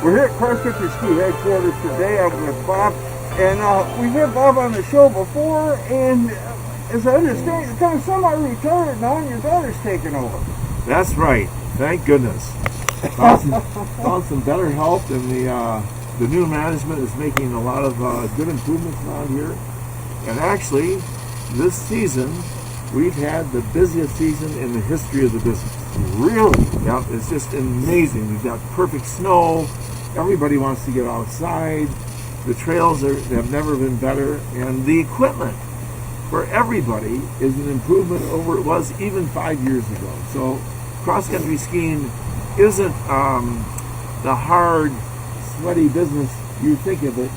We're here at Cross Country Ski headquarters today. I'm with Bob, and we've had Bob on the show before, and as I understand, you're kind of semi-retired now, and your daughter's taking over. That's right. Thank goodness. Found some better help, and the new management is making a lot of good improvements around here. And actually, this season, we've had the busiest season in the history of the business. Really? Yeah, it's just amazing. We've got perfect snow. Everybody wants to get outside. The trails have never been better, and the equipment for everybody is an improvement over it was even 5 years ago. So cross-country skiing isn't the hard, sweaty business you think of it,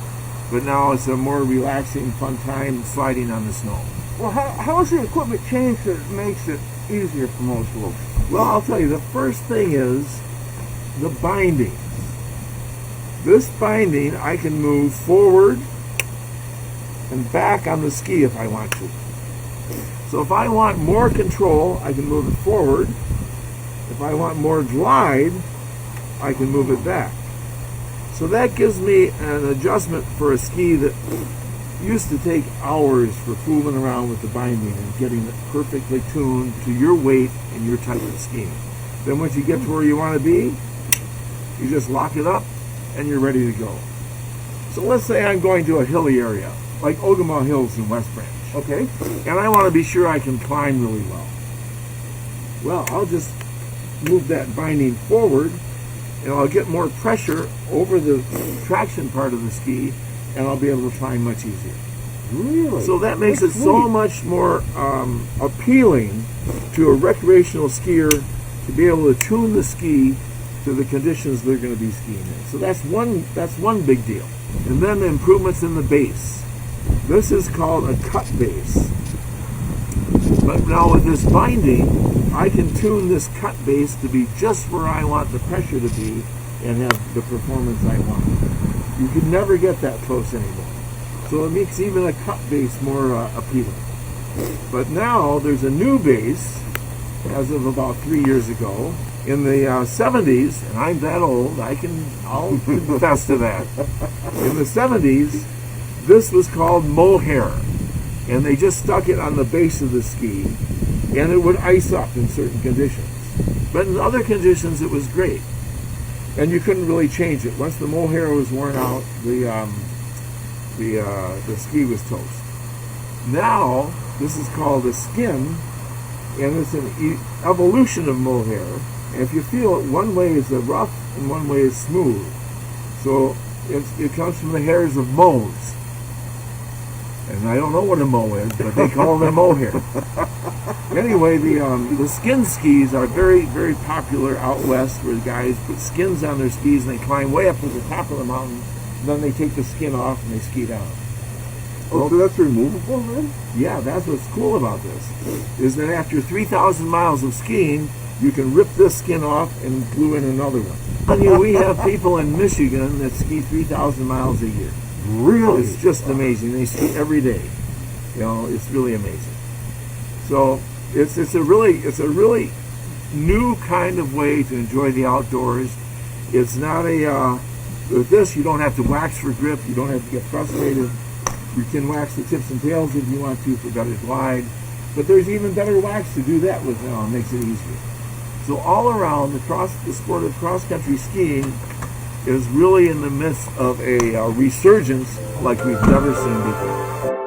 but now it's a more relaxing, fun time sliding on the snow. Well, how has the equipment changed that makes it easier for most folks? Well, I'll tell you, the first thing is the bindings. This binding, I can move forward and back on the ski if I want to. So if I want more control, I can move it forward. If I want more glide, I can move it back. So that gives me an adjustment for a ski that used to take hours for fooling around with the binding and getting it perfectly tuned to your weight and your type of skiing. Then once you get to where you want to be, you just lock it up and you're ready to go. So let's say I'm going to a hilly area, like Ogama Hills in West Branch. Okay. And I want to be sure I can climb really well. Well, I'll just move that binding forward, and I'll get more pressure over the traction part of the ski, and I'll be able to climb much easier. Really? So that makes it so much more appealing to a recreational skier to be able to tune the ski to the conditions they're going to be skiing in. So that's one big deal. And then the improvements in the base. This is called a cut base. But now with this binding, I can tune this cut base to be just where I want the pressure to be and have the performance I want. You can never get that close anymore. So it makes even a cut base more appealing. But now there's a new base, as of about 3 years ago. In the 70s, and I'm that old, I'll confess to that. In the 70s, this was called mohair, and they just stuck it on the base of the ski, and it would ice up in certain conditions. But in other conditions, it was great, and you couldn't really change it. Once the mohair was worn out, the ski was toast. Now, this is called a skin, and it's an evolution of mohair. And if you feel it, one way is rough and one way is smooth. So it comes from the hairs of mows. And I don't know what a mow is, but they call them mohair. Anyway, the skin skis are very, very popular out west, where guys put skins on their skis and they climb way up to the top of the mountain. And then they take the skin off and they ski down. Oh, so that's removable then? Yeah, that's what's cool about this, is that after 3,000 miles of skiing, you can rip this skin off and glue in another one. And we have people in Michigan that ski 3,000 miles a year. Really? It's just amazing. They ski every day. You know, it's really amazing. So it's a really new kind of way to enjoy the outdoors. It's not with this you don't have to wax for grip. You don't have to get frustrated. You can wax the tips and tails if you want to for better glide. But there's even better wax to do that with now. It makes it easier. So all around, the sport of cross-country skiing is really in the midst of a resurgence like we've never seen before.